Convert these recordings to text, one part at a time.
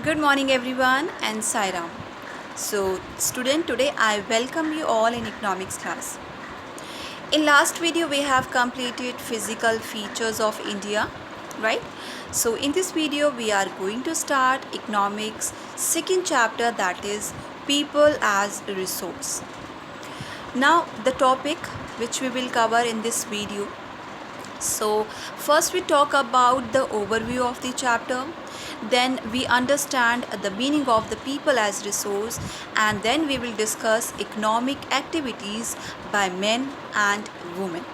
Good morning everyone and Sairam. So student, today I welcome you all in economics class. In last video we have completed physical features of India, right? So in this video we are going to start economics second chapter, that is people as resource. Now the topic which we will cover in this video. So first we talk about the overview of the chapter, then we understand the meaning of the people as resource, and then we will discuss economic activities by men and women,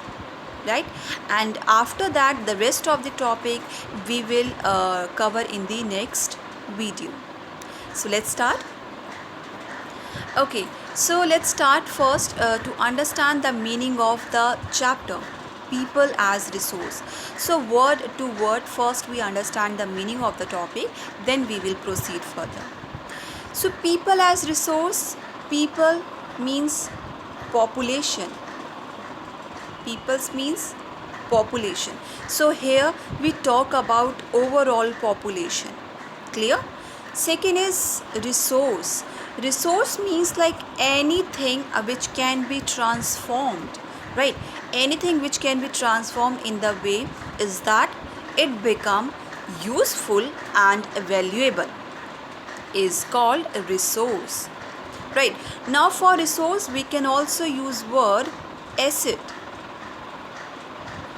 right? And after that the rest of the topic we will cover in the next video. So let's start. Okay, so let's start first to understand the meaning of the chapter people as resource. So word to word, first we understand the meaning of the topic, then we will proceed further. So people as resource, people means population. Peoples means population. So here we talk about overall population. Clear? Second is resource. Resource means like anything which can be transformed, right? Anything which can be transformed in the way is that it become useful and valuable is called a resource, right? Now for resource we can also use word asset,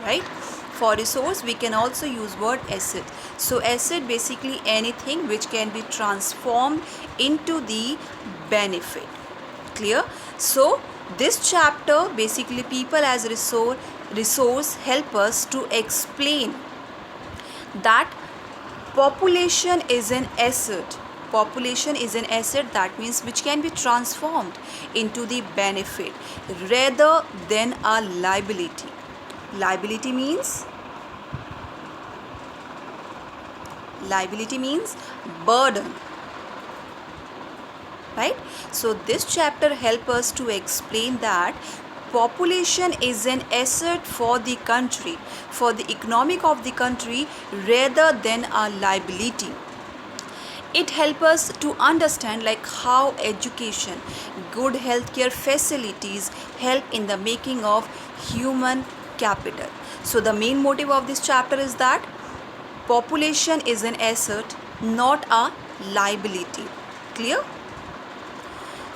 right? For resource we can also use word asset. So asset basically anything which can be transformed into the benefit. Clear? So this chapter basically people as resource help us to explain that population is an asset. Population is an asset, that means which can be transformed into the benefit rather than a liability. Liability means burden, right? So this chapter help us to explain that population is an asset for the country, for the economic of the country rather than a liability. It helps us to understand like how education, good healthcare facilities help in the making of human capital. So the main motive of this chapter is that population is an asset, not a liability. Clear?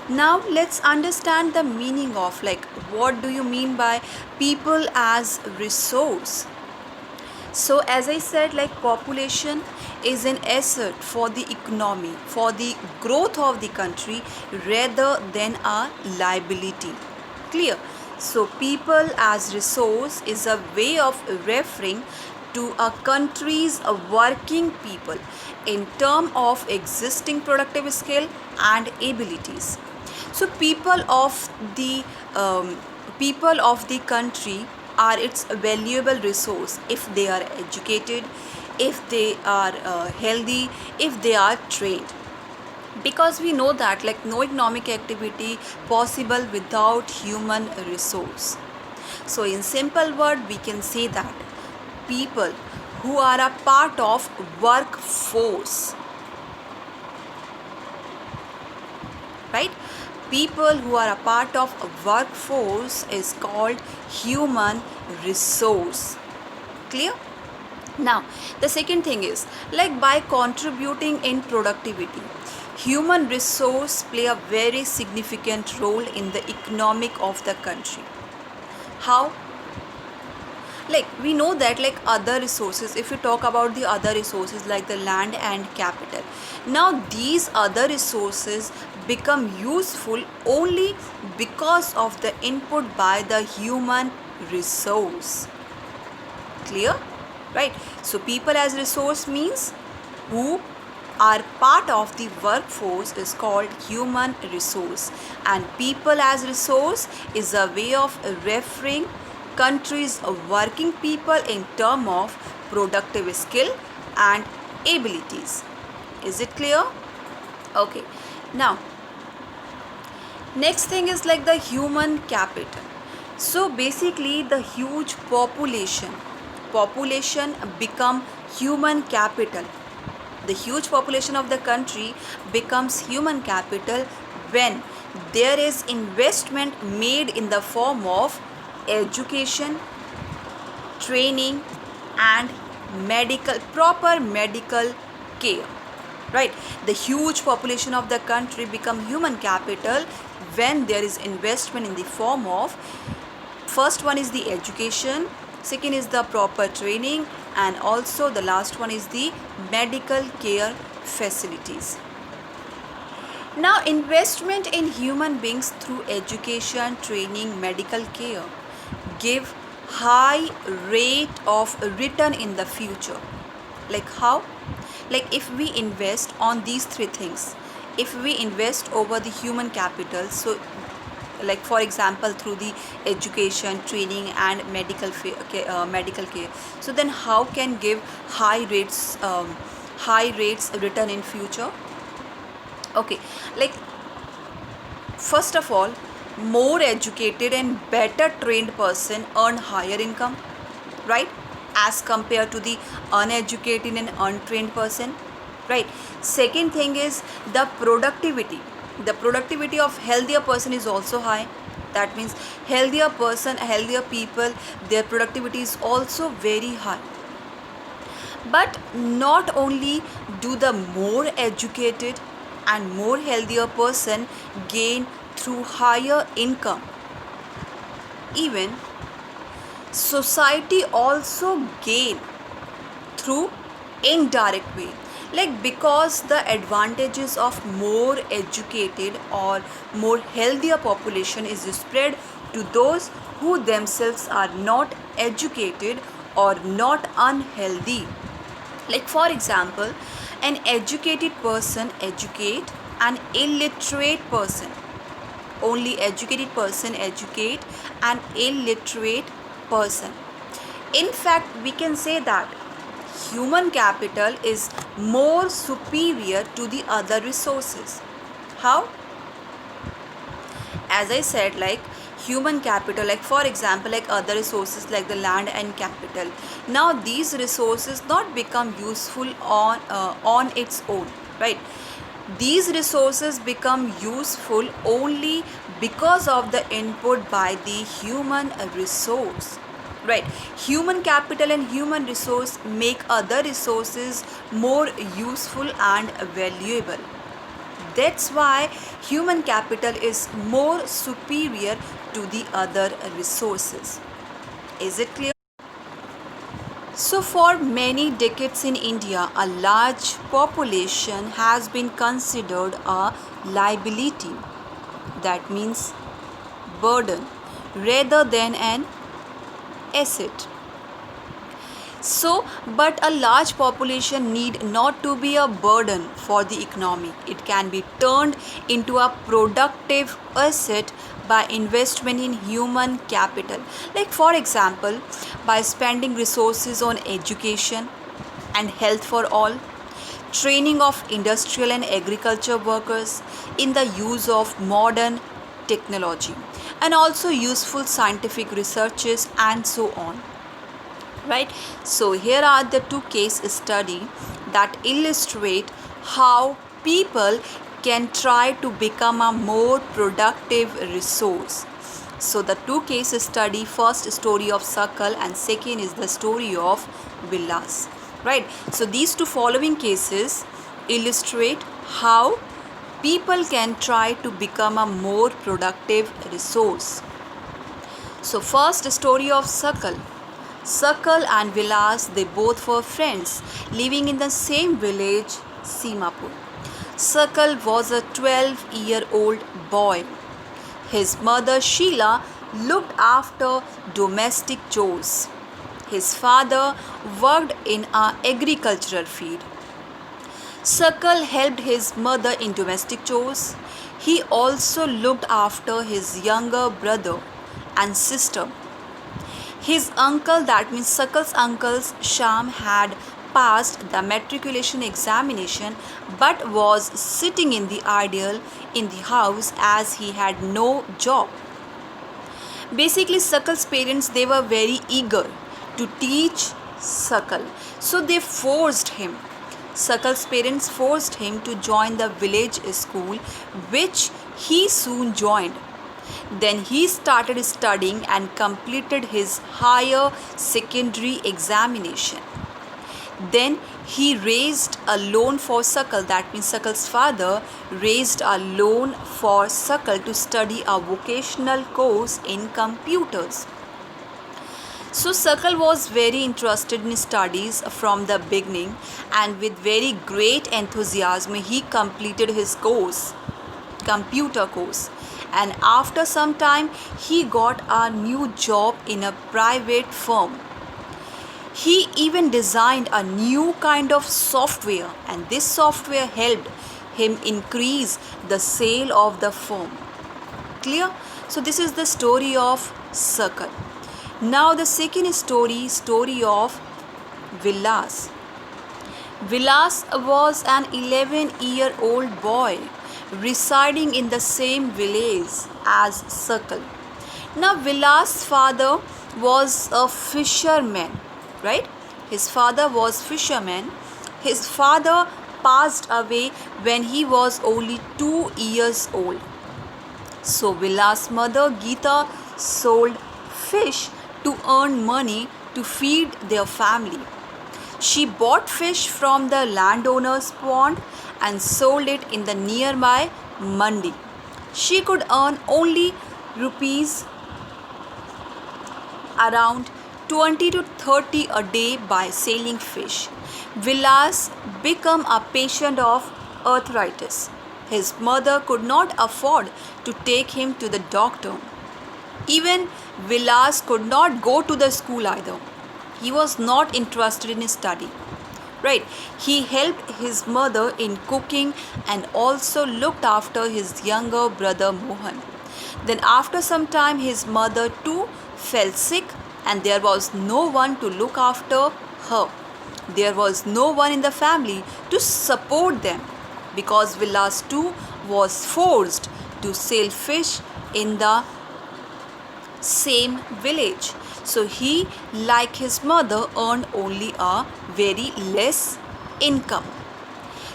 Now let's understand the meaning of like what do you mean by people as resource. So as I said, like population is an asset for the economy, for the growth of the country rather than a liability. Clear? So people as resource is a way of referring to a country's working people in terms of existing productive skill and abilities. So people of the country are its valuable resource if they are educated, if they are healthy, if they are trained. Because we know that like no economic activity possible without human resource. So in simple word we can say that people who are a part of workforce, right? People who are a part of a workforce is called human resource. Clear? Now the second thing is like by contributing in productivity, human resource play a very significant role in the economic of the country. How? Like we know that like other resources, if you talk about the other resources like the land and capital, now these other resources become useful only because of the input by the human resource. Clear? Right? So people as resource means who are part of the workforce is called human resource, and people as resource is a way of referring countries working people in term of productive skill and abilities. Is it clear? Okay. Now next thing is like the human capital. So basically the huge population become human capital, The huge population of the country becomes human capital when there is investment made in the form of education, training, and proper medical care. Right? The huge population of the country become human capital when there is investment in the form of, first one is the education, second is the proper training, and also the last one is the medical care facilities. Now, investment in human beings through education, training, medical care give high rate of return in the future. Like how? Like if we invest on these three things, if we invest over the human capital, so like for example through the education, training, and medical care, so then how can give high rates return in future? Okay, like first of all, more educated and better trained person earn higher income, right, as compared to the uneducated and untrained person, right. Second thing is the productivity of healthier person is also high. That means healthier people, their productivity is also very high. But not only do the more educated and more healthier person gain through higher income, even society also gain through indirect way, like because the advantages of more educated or more healthier population is spread to those who themselves are not educated or not unhealthy. Like for example, an educated person educate an illiterate person. Only educated person educate an illiterate person. In fact, we can say that human capital is more superior to the other resources. How? As I said, like human capital, like for example, like other resources like the land and capital. Now these resources not become useful on its own, right? These resources become useful only because of the input by the human resource, right. Human capital and human resource make other resources more useful and valuable. That's why human capital is more superior to the other resources. Is it clear? So, for many decades in India, a large population has been considered a liability. That means burden rather than an asset. So, but a large population need not to be a burden for the economy. It can be turned into a productive asset by investment in human capital. Like for example, by spending resources on education and health for all, training of industrial and agriculture workers in the use of modern technology, and also useful scientific researches and so on, right. So here are the two case study that illustrate how people can try to become a more productive resource. So the two case study, first story of Sakal and second is the story of Vilas, right. So these two following cases illustrate how people can try to become a more productive resource. So first story of Sakal. Sakal and Vilas, they both were friends living in the same village, Simapur. Sakal was a 12-year-old boy. His mother Sheila looked after domestic chores. His father worked in an agricultural field. Sakal helped his mother in domestic chores. He also looked after his younger brother and sister. His uncle, that means Sakal's uncle Sham, had passed the matriculation examination but was sitting in the ideal in the house as he had no job. Basically, Sakal's parents, they were very eager to teach Sakal, so they forced him Sakal's parents forced him to join the village school, which he soon joined. Then he started studying and completed his higher secondary examination. Then he raised a loan for Sakal, that means Sakal's father raised a loan for Sakal to study a vocational course in computers. So Sakal was very interested in studies from the beginning, and with very great enthusiasm he completed his course, computer course. And after some time he got a new job in a private firm. He even designed a new kind of software, and this software helped him increase the sale of the firm. Clear? So this is the story of Sakal. Now the second story of Vilas. Vilas was an 11-year-old boy residing in the same village as Sakal. Now Vilas' father was a fisherman, right? His father was fisherman. His father passed away when he was only 2 years old. So Vilas' mother Geeta sold fish to earn money to feed their family. She bought fish from the landowner's pond and sold it in the nearby mandi. She could earn only rupees around 20 to 30 a day by selling fish. Vilas became a patient of arthritis. His mother could not afford to take him to the doctor. Even Vilas could not go to the school either. He was not interested in study. Right? He helped his mother in cooking and also looked after his younger brother Mohan. Then after some time his mother too fell sick and there was no one to look after her. There was no one in the family to support them because Vilas too was forced to sell fish in the same village. So he, like his mother, earned only a very less income.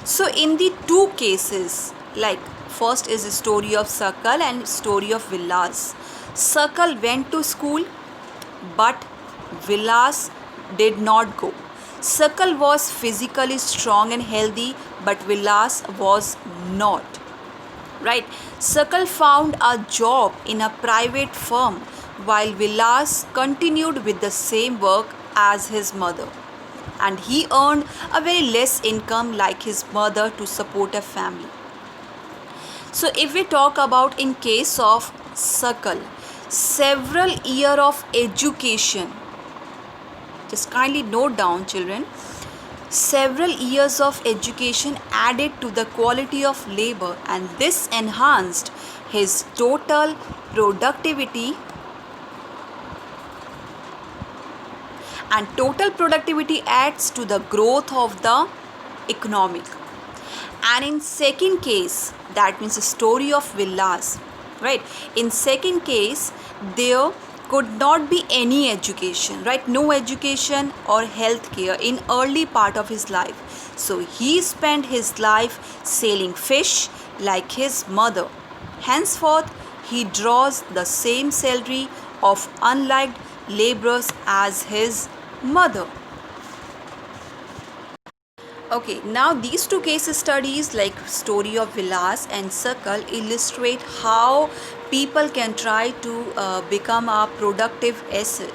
So in the two cases, like first is the story of Sakal and story of Vilas. Sakal went to school, but Vilas did not go. Sakal was physically strong and healthy, but Vilas was not. Right? Sakal found a job in a private firm while Vilas continued with the same work as his mother. And he earned a very less income like his mother to support a family. So if we talk about in case of Sakal, several years of education, just kindly note down children, several years of education added to the quality of labor and this enhanced his total productivity, and total productivity adds to the growth of the economic. And in second case, that means the story of Vilas, right? In second case, there could not be any education, right? No education or health care in early part of his life. So he spent his life selling fish like his mother. Henceforth, he draws the same salary of unliked laborers as his mother. Okay, now these two case studies like story of Vilas and Sakal illustrate how people can try to become a productive asset.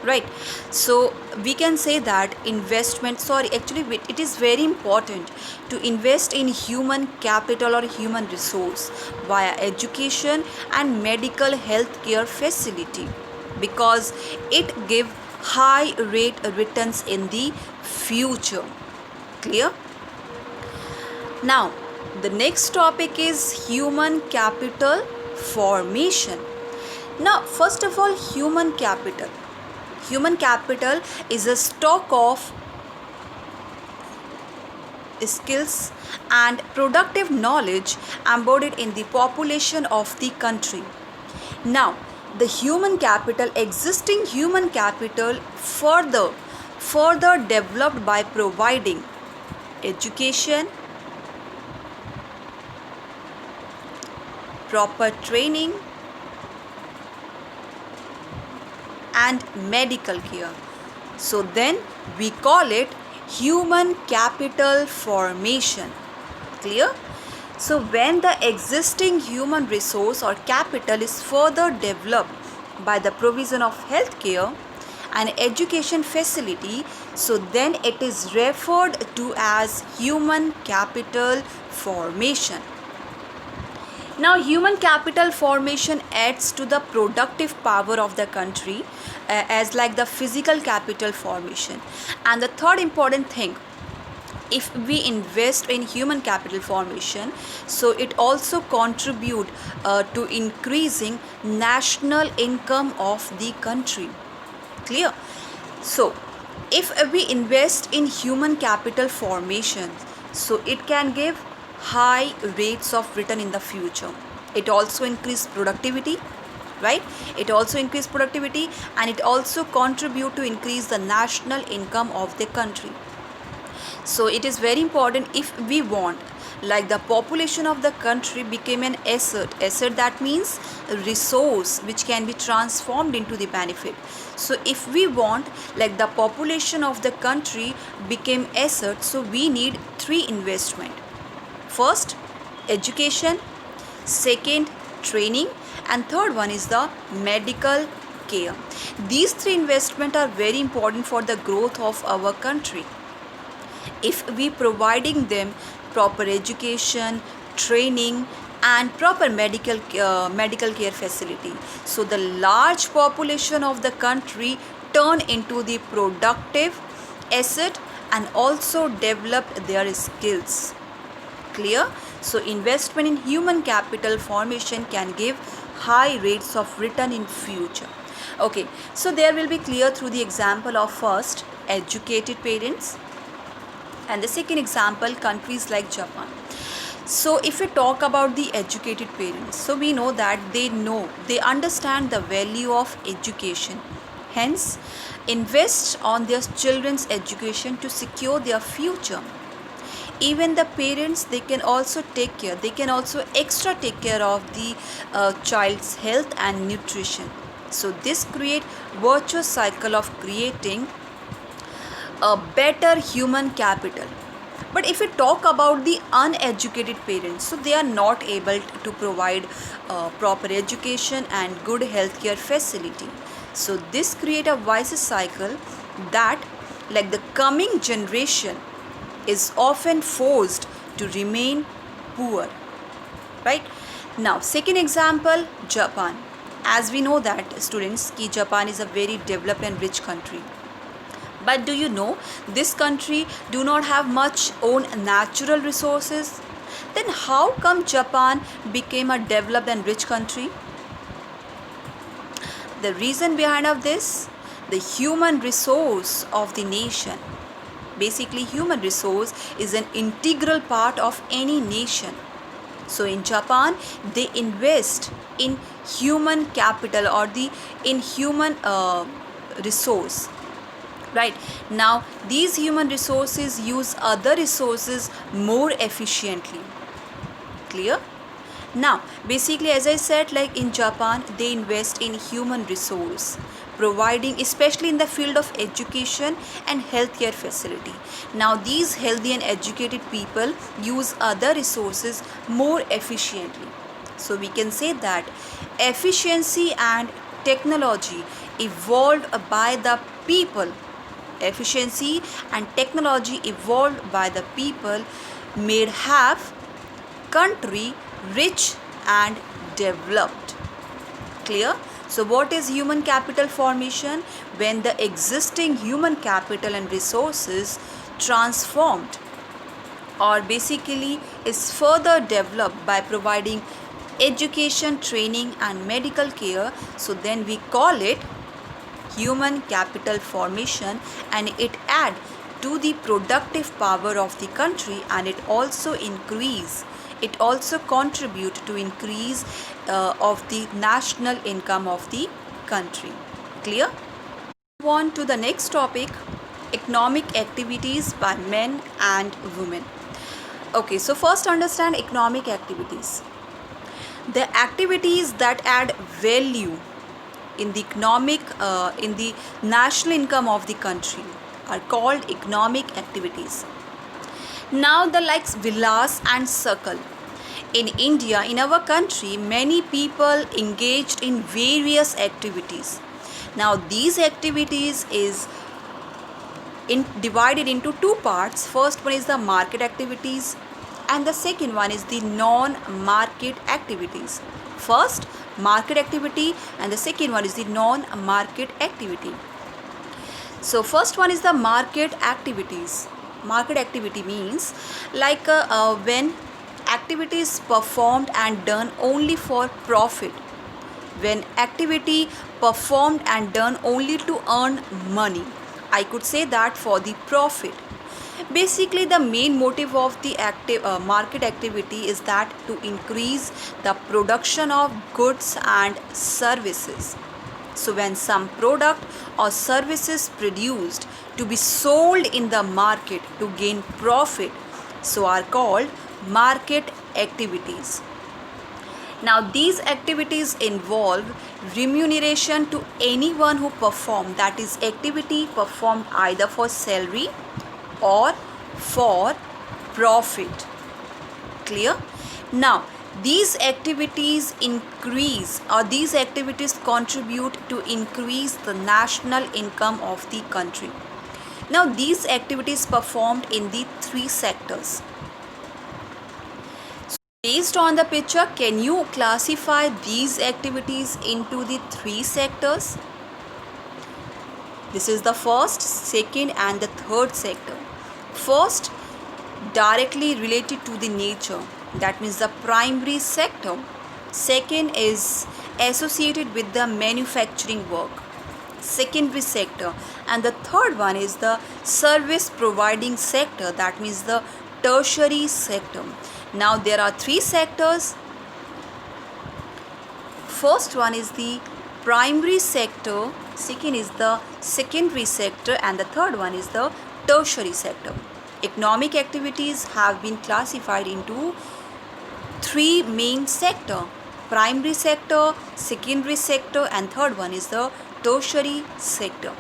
Right? So we can say that it is very important to invest in human capital or human resource via education and medical health care facility because it gives high rate returns in the future. Clear? Now, the next topic is human capital formation. Now, first of all, human capital. Human capital is a stock of skills and productive knowledge embodied in the population of the country. Now, the existing human capital further developed by providing education, proper training, and medical care. So then we call it human capital formation. Clear? So when the existing human resource or capital is further developed by the provision of healthcare and education facility, so then it is referred to as human capital formation. Now, human capital formation adds to the productive power of the country as like the physical capital formation. And the third important thing, if we invest in human capital formation, so it also contribute to increasing national income of the country. Clear? So if we invest in human capital formation, so it can give high rates of return in the future. It also increase productivity, right? It also increase productivity, and it also contribute to increase the national income of the country. So it is very important, if we want like the population of the country became an asset that means a resource which can be transformed into the benefit. So if we want like the population of the country became asset, so we need three investment. First, education, second, training, and third one is the medical care. These three investments are very important for the growth of our country. If we providing them proper education, training, and proper medical care facility, so the large population of the country turn into the productive asset and also develop their skills. Clear? So investment in human capital formation can give high rates of return in future. Okay, so there will be clear through the example of first educated parents, and the second example countries like Japan. So if we talk about the educated parents, so we know that they understand the value of education, hence invest on their children's education to secure their future. Even the parents, they can also take care, they can also extra take care of the child's health and nutrition. So this create virtuous cycle of creating a better human capital. But if we talk about the uneducated parents, so they are not able to provide proper education and good healthcare facility. So this create a vicious cycle that like the coming generation is often forced to remain poor, right? Now second example, Japan. As we know that students, ki Japan is a very developed and rich country. But do you know this country do not have much own natural resources? Then how come Japan became a developed and rich country? The reason behind of this, the human resource of the nation. Basically, human resource is an integral part of any nation. So in Japan, they invest in human capital or in human resource. Right now, these human resources use other resources more efficiently. Clear? Now, basically, as I said, like in Japan, they invest in human resource, providing especially in the field of education and healthcare facility. Now, these healthy and educated people use other resources more efficiently. So we can say that efficiency and technology evolved by the people. Efficiency and technology evolved by the people made have country rich and developed. Clear? So what is human capital formation? When the existing human capital and resources transformed or basically is further developed by providing education, training, and medical care, so then we call it human capital formation, and it add to the productive power of the country, and it also contribute to increase of the national income of the country. Clear? Move on to the next topic, economic activities by men and women. Okay, so first understand economic activities. The activities that add value in the in the national income of the country are called economic activities. Now the likes villas and circle. In India, in our country, many people engaged in various activities. Now these activities is divided into two parts. First one is the market activities and the second one is the non-market activities. First market activity and the second one is the non-market activity. So first one is the market activities. Market activity means like when activity is performed and done only for profit. When activity performed and done only to earn money. I could say that for the profit. Basically, the main motive of the market activity is that to increase the production of goods and services. So when some product or services produced to be sold in the market to gain profit, so are called market activities. Now these activities involve remuneration to anyone who perform, that is activity performed either for salary or for profit. Clear? Now these activities increase or these activities contribute to increase the national income of the country. Now these activities performed in the three sectors. So, based on the picture, can you classify these activities into the three sectors? This is the first, second and the third sector. First, directly related to the nature, that means the primary sector. Second is associated with the manufacturing work, secondary sector. And the third one is the service providing sector, that means the tertiary sector. Now there are three sectors. First one is the primary sector, second is the secondary sector and the third one is the tertiary sector. Economic activities have been classified into three main sector: primary sector, secondary sector and third one is the tertiary sector.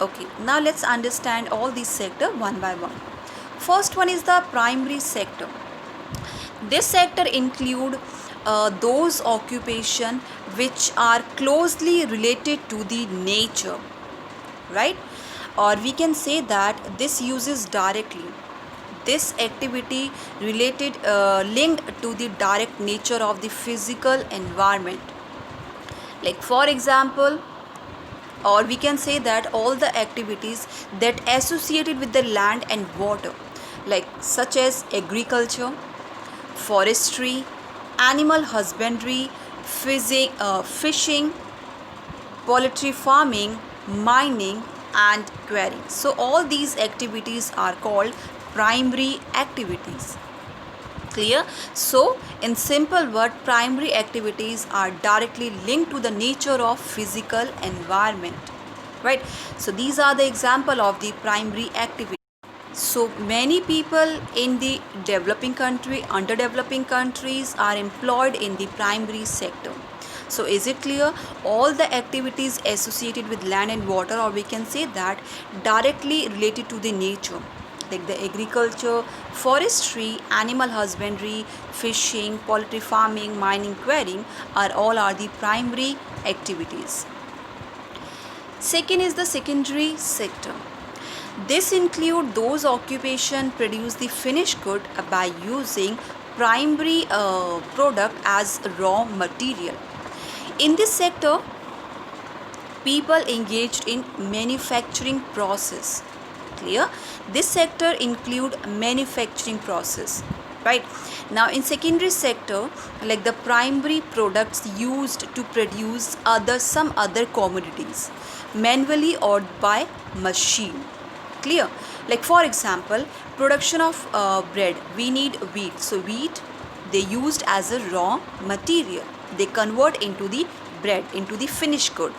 Okay, now let's understand all these sector one by one. First one is the primary sector. This sector include those occupation which are closely related to the nature, right? Or we can say that this uses directly, this activity related linked to the direct nature of the physical environment. Like for example, or we can say that all the activities that associated with the land and water, like such as agriculture, forestry, animal husbandry, fishing, poultry farming, mining and quarrying. So all these activities are called primary activities. Clear? So in simple word, primary activities are directly linked to the nature of physical environment, right? So these are the example of the primary activity. So many people in the developing country, underdeveloping countries are employed in the primary sector. So is it clear? All the activities associated with land and water, or we can say that directly related to the nature, like the agriculture, forestry, animal husbandry, fishing, poultry farming, mining, quarrying are the primary activities. Second is the secondary sector. This include those occupation produce the finished good by using primary product as raw material. In this sector, people engaged in manufacturing process. Clear? This sector include manufacturing process, right? Now in secondary sector, like the primary products used to produce some other commodities manually or by machine. Clear? Like for example, production of bread, we need wheat. So wheat they used as a raw material, they convert into the bread, into the finished good.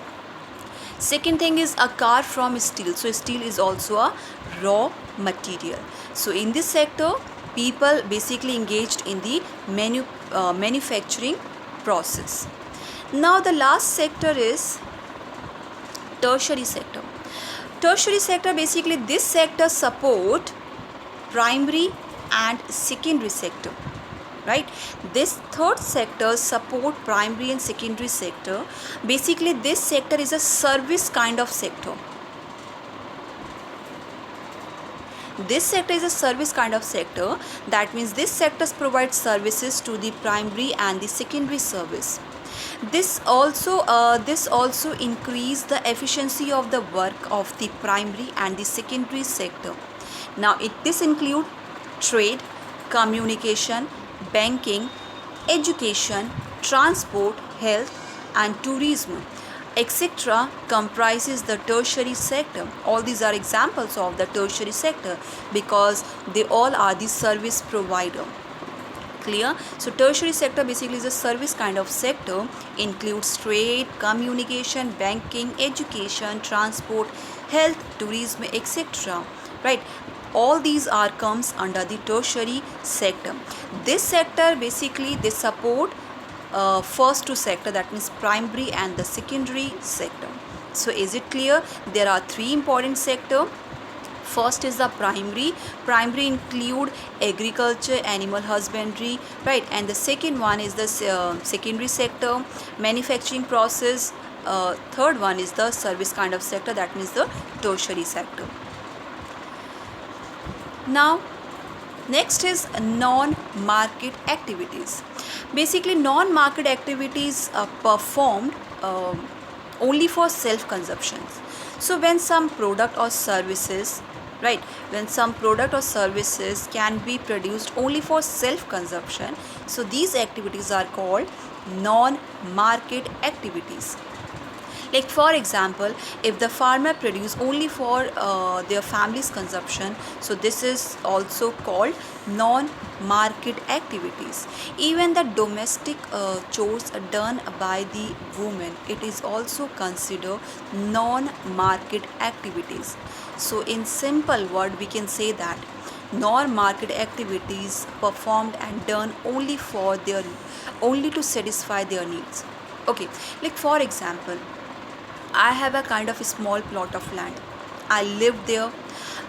Second thing is a car from steel. So steel is also a raw material. So in this sector, people basically engaged in the manufacturing process. Now the last sector is tertiary sector. Tertiary sector, basically this sector support primary and secondary sector, right? This third sector support primary and secondary sector. Basically this sector is a service kind of sector. This sector is a service kind of sector. That means this sector provides services to the primary and the secondary service. This also increase the efficiency of the work of the primary and the secondary sector. Now this include trade, communication, banking, education, transport, health and tourism, etc. comprises the tertiary sector. All these are examples of the tertiary sector because they all are the service provider. Clear? So tertiary sector basically is a service kind of sector, includes trade, communication, banking, education, transport, health, tourism, etc. Right? All these are comes under the tertiary sector. This sector basically they support first two sector, that means primary and the secondary sector. So is it clear? There are three important sector. First is the primary. Primary include agriculture, animal husbandry, right? And the second one is the secondary sector, manufacturing process. Third one is the service kind of sector, that means the tertiary sector. Now next is non-market activities. Basically non-market activities are performed only for self-consumption. So when some product or services, right, when some product or services can be produced only for self-consumption, so these activities are called non-market activities. Like for example, if the farmer produce only for their family's consumption, so this is also called non-market activities. Even the domestic chores done by the women, it is also considered non-market activities. So in simple word we can say that non-market activities performed and done only to satisfy their needs. Okay, like for example, I have a kind of a small plot of land. I live there.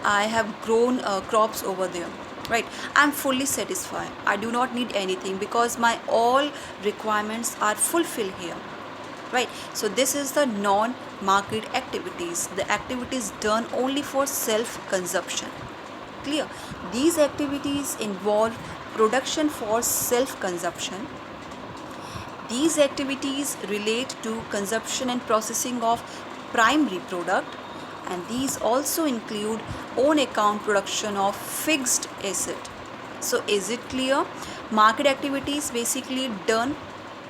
I have grown crops over there. Right? I'm fully satisfied. I do not need anything because my all requirements are fulfilled here. Right? So this is the non-market activities. The activities done only for self-consumption. Clear? These activities involve production for self-consumption. These activities relate to consumption and processing of primary product, and these also include own account production of fixed asset. So is it clear? Market activities basically done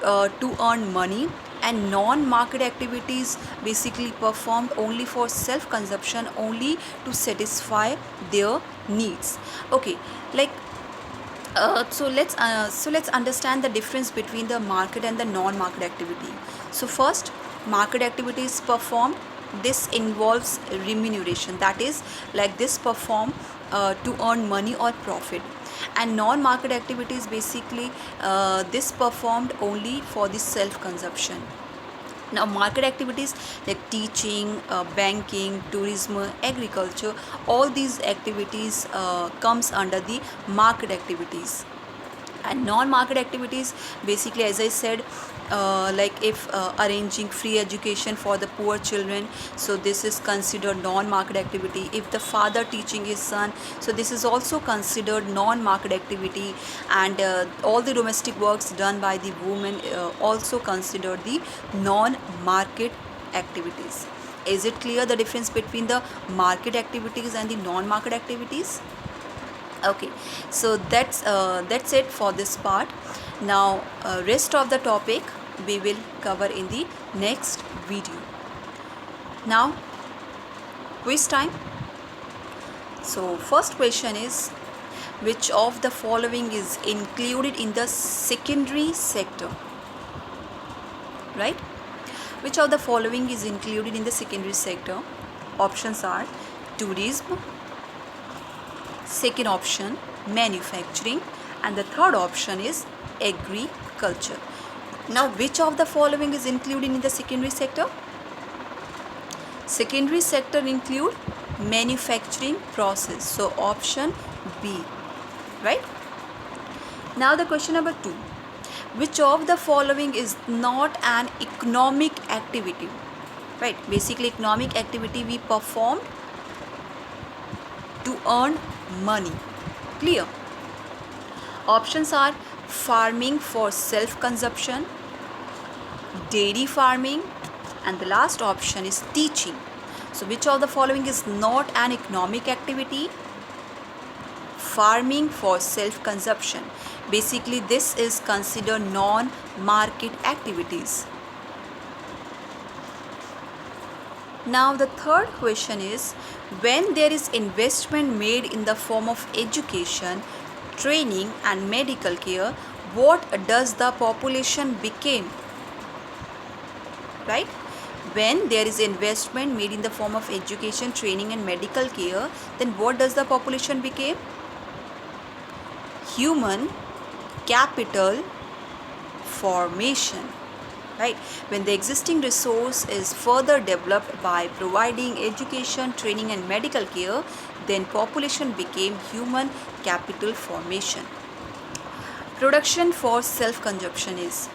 to earn money, and non-market activities basically performed only for self-consumption, only to satisfy their needs. Okay, like so let's understand the difference between the market and the non-market activity. So first, market activities performed, this involves remuneration, that is like this perform to earn money or profit. And non-market activities basically this performed only for the self-consumption. Now market activities like teaching, banking, tourism, agriculture, all these activities comes under the market activities. And non-market activities basically, as I said, like if arranging free education for the poor children, so this is considered non-market activity. If the father teaching his son, so this is also considered non-market activity. And all the domestic works done by the woman also considered the non-market activities. Is it clear the difference between the market activities and the non-market activities? Okay, so that's it for this part. Now rest of the topic we will cover in the next video. Now quiz time. So first question is, which of the following is included in the secondary sector? Right? Which of the following is included in the secondary sector? Options are tourism, second option manufacturing, and the third option is agriculture. Now, which of the following is included in the secondary sector? Secondary sector include manufacturing process. So option B, right? Now the question number 2. Which of the following is not an economic activity? Right? Basically, economic activity we perform to earn money. Clear? Options are farming for self-consumption, dairy farming, and the last option is teaching. So which of the following is not an economic activity? Farming for self-consumption. Basically, this is considered non-market activities. Now the third question is, when there is investment made in the form of education, training and medical care, what does the population become? Right? When there is investment made in the form of education, training and medical care, then what does the population become? Human capital formation. Right? When the existing resource is further developed by providing education, training and medical care, then population became human capital formation. Production for self-consumption is,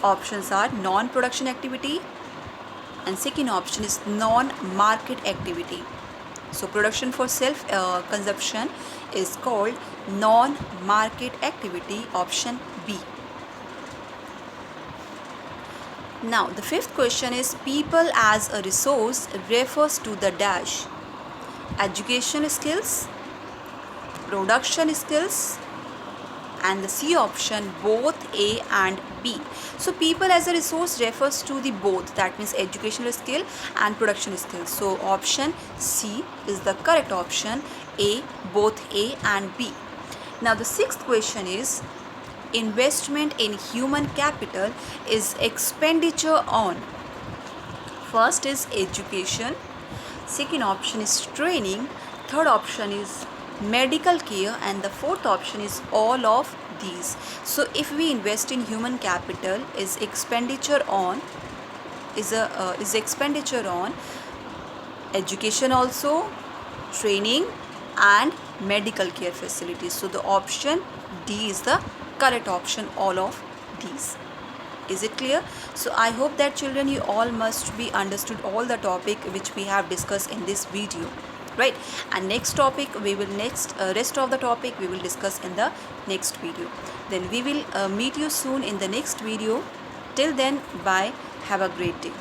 options are non-production activity, and second option is non-market activity. So production for self-consumption is called non-market activity, option B. Now the fifth question is, people as a resource refers to the dash: education skills, production skills, and the C option both A and B. So people as a resource refers to the both, that means educational skill and production skills. So option C is the correct option, A, both A and B. Now the sixth question is, investment in human capital is expenditure on, first is education, second option is training, third option is medical care, and the fourth option is all of these. So if we invest in human capital, is expenditure on education also, training and medical care facilities. So the option D is the correct option, all of these. Is it clear? So I hope that children, you all must be understood all the topic which we have discussed in this video, right? And next topic we will rest of the topic we will discuss in the next video. Then we will meet you soon in the next video. Till then, bye, have a great day.